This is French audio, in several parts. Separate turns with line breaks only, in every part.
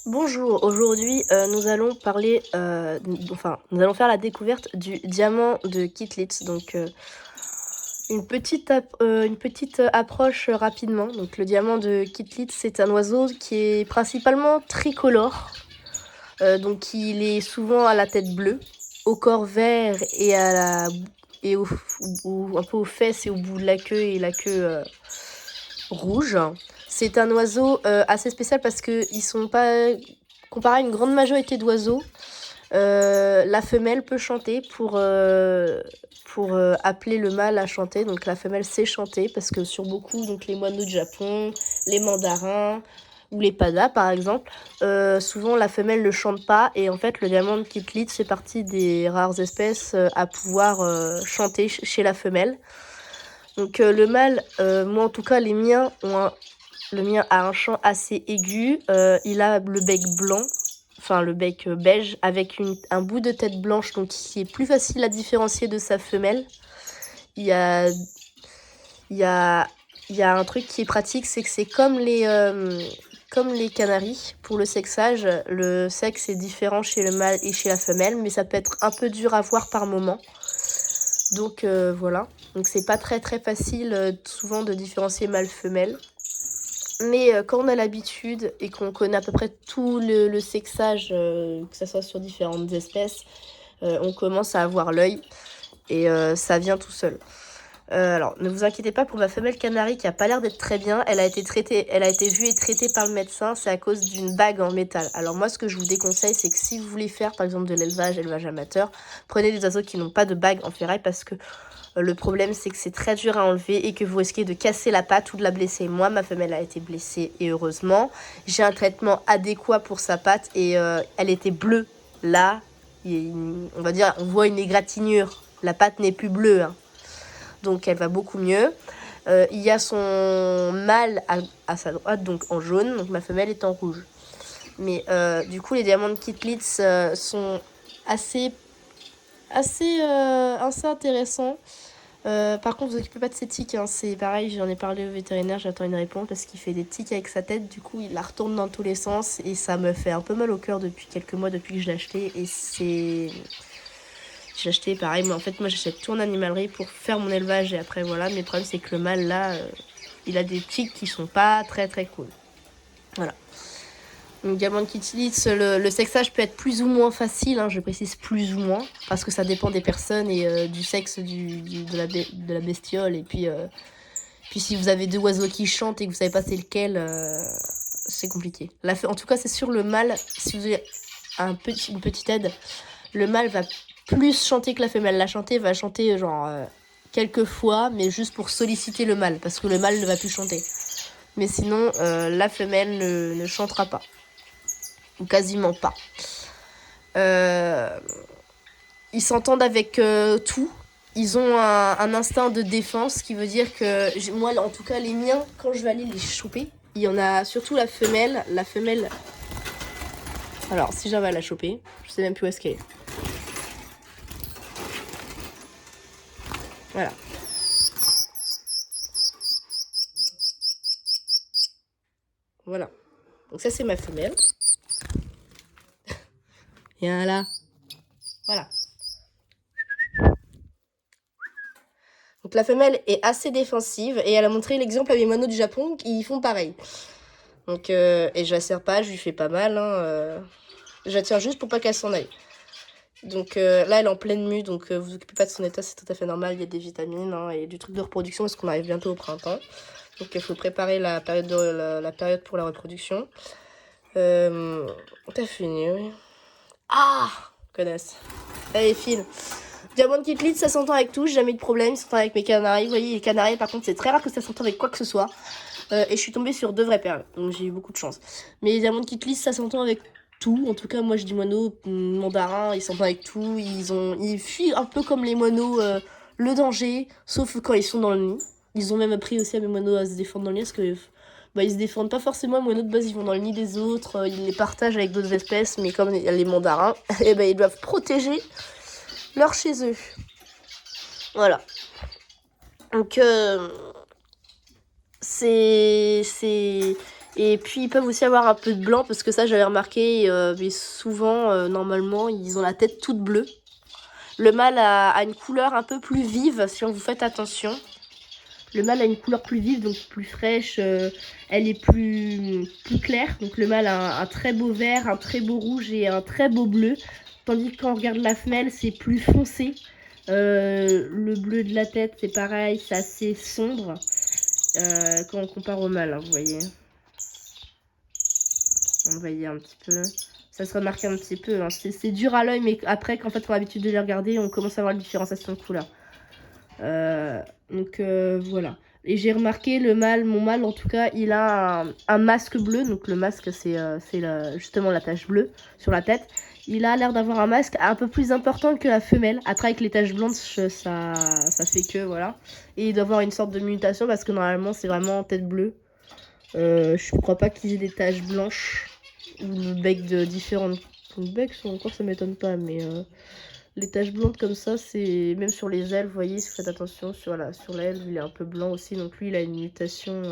Bonjour, aujourd'hui nous allons parler, nous allons faire la découverte du diamant de Kittlitz. Donc une petite approche rapidement. Donc le diamant de Kittlitz, c'est un oiseau qui est principalement tricolore. Donc il est souvent à la tête bleue, au corps vert et et un peu aux fesses et au bout de la queue et la queue rouge. C'est un oiseau assez spécial parce qu'ils sont pas comparé à une grande majorité d'oiseaux. La femelle peut chanter pour appeler le mâle à chanter. Donc la femelle sait chanter parce que sur beaucoup, donc les moineaux du Japon, les mandarins ou les padas par exemple, souvent la femelle ne chante pas et en fait le diamant de Kittlitz fait partie des rares espèces à pouvoir chanter chez la femelle. Donc le mâle, moi en tout cas les miens le mien a un chant assez aigu, il a le bec blanc, enfin le bec beige, avec un bout de tête blanche, donc qui est plus facile à différencier de sa femelle. Il y a, il y a, il y a un truc qui est pratique, c'est que c'est comme les canaris. Pour le sexage, le sexe est différent chez le mâle et chez la femelle, mais ça peut être un peu dur à voir par moment. Donc voilà, donc c'est pas très facile souvent de différencier mâle-femelle. Mais quand on a l'habitude et qu'on connaît à peu près tout le sexage, que ce soit sur différentes espèces, on commence à avoir l'œil et ça vient tout seul. Alors, ne vous inquiétez pas pour ma femelle canari qui a pas l'air d'être très bien. Elle a été vue et traitée par le médecin. C'est à cause d'une bague en métal. Alors moi, ce que je vous déconseille, c'est que si vous voulez faire, par exemple, de élevage amateur, prenez des oiseaux qui n'ont pas de bague en ferraille parce que le problème, c'est que c'est très dur à enlever et que vous risquez de casser la patte ou de la blesser. Moi, ma femelle a été blessée et heureusement, j'ai un traitement adéquat pour sa patte et elle était bleue. Là, on va dire, on voit une égratignure. La patte n'est plus bleue, hein. Donc elle va beaucoup mieux. Il y a son mâle à sa droite, donc en jaune, donc ma femelle est en rouge. Mais du coup, les diamants de Kittlitz sont assez intéressants. Par contre, vous occupez pas de ses tiques, hein. C'est pareil, j'en ai parlé au vétérinaire, j'attends une réponse parce qu'il fait des tiques avec sa tête. Du coup, il la retourne dans tous les sens et ça me fait un peu mal au cœur depuis quelques mois, depuis que je l'ai acheté. Et c'est. J'ai acheté pareil, mais en fait, moi j'achète tout en animalerie pour faire mon élevage et après voilà. Mais le problème, c'est que le mâle là, il a des tiques qui sont pas très cool. Voilà. Donc, diamant de Kittlitz, le sexage peut être plus ou moins facile, hein, je précise plus ou moins, parce que ça dépend des personnes et du sexe de la bestiole. Et puis si vous avez deux oiseaux qui chantent et que vous savez pas c'est lequel, c'est compliqué. En tout cas, c'est sur le mâle, si vous avez une petite aide, le mâle va plus chanter que la femelle. La chanter va chanter genre quelques fois, mais juste pour solliciter le mâle, parce que le mâle ne va plus chanter. Mais sinon, la femelle ne chantera pas. Ou quasiment pas. Ils s'entendent avec tout. Ils ont un instinct de défense, ce qui veut dire que moi, en tout cas, les miens, quand je vais aller les choper, il y en a surtout la femelle. La femelle. Alors, si j'arrive à la choper, je sais même plus où est-ce qu'elle est. Voilà. Voilà. Donc ça, c'est ma femelle. Viens là. Voilà. Donc la femelle est assez défensive et elle a montré l'exemple à mes moineaux du Japon qui font pareil. Donc, et je la serre pas, je lui fais pas mal, hein. Je la tiens juste pour pas qu'elle s'en aille. Donc là, elle est en pleine mue, donc vous occupez pas de son état, c'est tout à fait normal. Il y a des vitamines, hein, et du truc de reproduction parce qu'on arrive bientôt au printemps. Donc il faut préparer la période pour la reproduction. T'as fini, oui. Ah, connasse. Allez, file. Diamant de Kittlitz, ça s'entend avec tout, j'ai jamais eu de problème, ça s'entend avec mes canaris. Vous voyez, les canaris, par contre, c'est très rare que ça s'entende avec quoi que ce soit. Et je suis tombée sur deux vraies perles, donc j'ai eu beaucoup de chance. Mais les diamants de Kittlitz, ça s'entend avec tout. En tout cas, moi je dis moineaux, mandarins, ils s'entendent avec tout. Ils fuient un peu comme les moineaux le danger, sauf quand ils sont dans le nid. Ils ont même appris aussi à mes moineaux à se défendre dans le nid parce que ils se défendent pas forcément. Les moineaux de base, ils vont dans le nid des autres, ils les partagent avec d'autres espèces, mais comme il y a les mandarins, et ils doivent protéger leur chez eux. Voilà. Donc c'est. Et Et puis ils peuvent aussi avoir un peu de blanc parce que ça j'avais remarqué, mais souvent normalement ils ont la tête toute bleue. Le mâle a une couleur un peu plus vive si vous faites attention. Le mâle a une couleur plus vive, donc plus fraîche, elle est plus claire. Donc le mâle a un très beau vert, un très beau rouge et un très beau bleu. Tandis que quand on regarde la femelle, c'est plus foncé. Le bleu de la tête, c'est pareil, c'est assez sombre quand on compare au mâle, hein, vous voyez. On voyait un petit peu. Ça se remarque un petit peu. Hein. C'est dur à l'œil, mais après, quand on a l'habitude de les regarder, on commence à voir la différenciation de couleurs. Donc voilà. Et j'ai remarqué mon mâle en tout cas, il a un masque bleu. Donc le masque, c'est justement la tache bleue sur la tête. Il a l'air d'avoir un masque un peu plus important que la femelle. Après, avec les taches blanches, ça fait que voilà. Et il doit avoir une sorte de mutation parce que normalement, c'est vraiment tête bleue. Je crois pas qu'ils aient des taches blanches ou le bec de différentes. Le bec, encore, ça m'étonne pas, mais les taches blondes comme ça, c'est même sur les ailes, vous voyez, si vous faites attention, sur l'aile, il est un peu blanc aussi, donc lui, il a une mutation,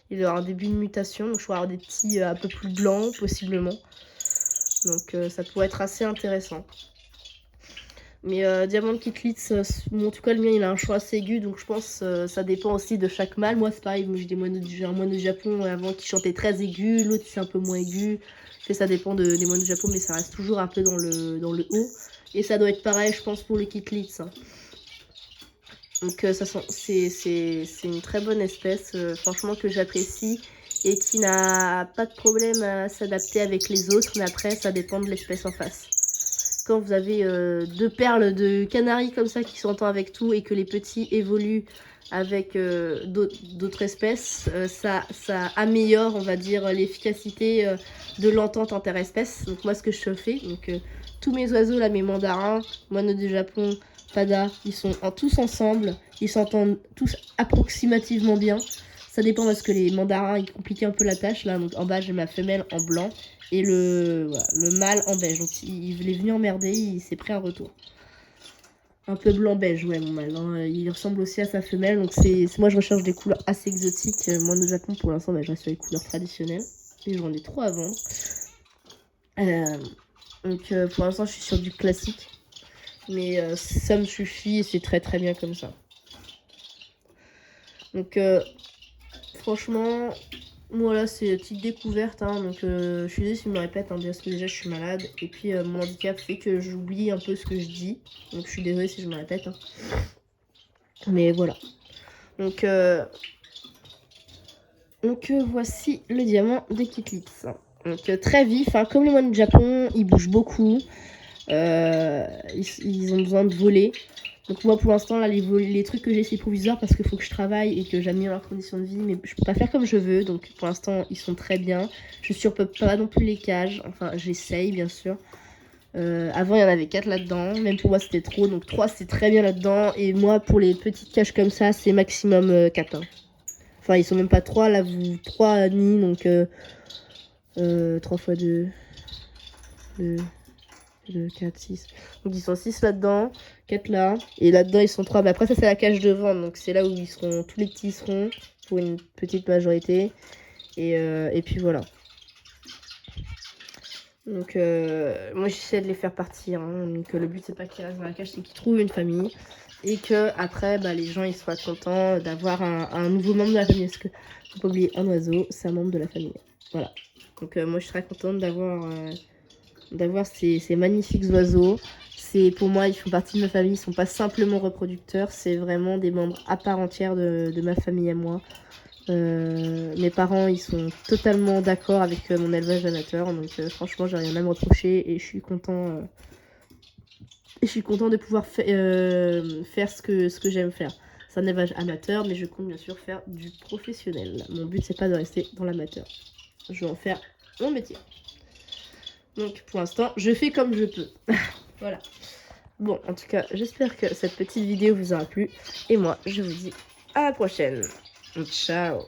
il doit avoir un début de mutation, donc je vais avoir des petits un peu plus blancs, possiblement. Donc ça pourrait être assez intéressant. Mais Diamant Kittlitz, en tout cas le mien il a un chant assez aigu, donc je pense ça dépend aussi de chaque mâle. Moi c'est pareil, j'ai un moine du Japon avant qui chantait très aigu, l'autre c'est un peu moins aigu. Ça dépend des moines du Japon, mais ça reste toujours un peu dans le haut. Et ça doit être pareil je pense pour le Kittlitz. Hein. Donc c'est une très bonne espèce, franchement que j'apprécie. Et qui n'a pas de problème à s'adapter avec les autres, mais après ça dépend de l'espèce en face. Quand vous avez deux perles de canaries comme ça qui s'entendent avec tout et que les petits évoluent avec d'autres espèces, ça améliore, on va dire, l'efficacité de l'entente interespèces. Donc moi, ce que je fais, donc tous mes oiseaux, là, mes mandarins, moineaux du Japon, pada, ils sont tous ensemble, ils s'entendent tous approximativement bien. Ça dépend parce que les mandarins, ils compliquent un peu la tâche. Là, donc en bas, j'ai ma femelle en blanc et le mâle en beige. Donc il est venu emmerder, il s'est pris un retour. Un peu blanc-beige, ouais, mon mâle. Hein. Il ressemble aussi à sa femelle. Donc moi, je recherche des couleurs assez exotiques. Moi, au Japon, pour l'instant, je reste sur les couleurs traditionnelles. Et j'en ai 3 à vendre. Donc pour l'instant, je suis sur du classique. Mais ça me suffit et c'est très très bien comme ça. Donc franchement, voilà, c'est une petite découverte. Hein, donc je suis désolée si je me répète, hein, parce que déjà je suis malade. Et puis mon handicap fait que j'oublie un peu ce que je dis. Donc je suis désolée si je me répète. Hein. Mais voilà. Donc voici le diamant de Kittlitz. Donc très vif, hein, comme les moines du Japon, ils bougent beaucoup. Ils ont besoin de voler. Donc moi pour l'instant là les trucs que j'ai c'est provisoire parce qu'il faut que je travaille et que j'améliore leurs conditions de vie, mais je peux pas faire comme je veux, donc pour l'instant ils sont très bien. Je surpeuple pas non plus les cages, enfin j'essaye bien sûr. Avant il y en avait 4 là-dedans, même pour moi c'était trop, donc 3 c'est très bien là-dedans, et moi pour les petites cages comme ça c'est maximum 4. Hein. Enfin ils sont même pas 3 là, 3 nids, donc 3 fois 2, 4, 6. Donc ils sont 6 là-dedans, 4 là, et là-dedans ils sont 3. Mais après ça c'est la cage de vente, donc c'est là où ils seront, tous les petits seront, pour une petite majorité. Et puis voilà. Donc moi j'essaie de les faire partir, hein. Donc le but c'est pas qu'ils restent dans la cage, c'est qu'ils trouvent une famille. Et que après les gens ils soient contents d'avoir un nouveau membre de la famille. Parce que faut pas oublier, un oiseau c'est un membre de la famille. Voilà. Donc moi je suis très contente d'avoir ces magnifiques oiseaux. Pour moi, ils font partie de ma famille, ils sont pas simplement reproducteurs, c'est vraiment des membres à part entière de ma famille à moi. Mes parents, ils sont totalement d'accord avec mon élevage amateur, donc franchement, j'ai rien à me reprocher et je suis content. Et je suis content de pouvoir faire ce que j'aime faire. C'est un élevage amateur, mais je compte bien sûr faire du professionnel. Mon but, c'est pas de rester dans l'amateur. Je vais en faire mon métier. Donc pour l'instant, je fais comme je peux. Voilà. Bon, en tout cas, j'espère que cette petite vidéo vous aura plu. Et moi, je vous dis à la prochaine. Ciao.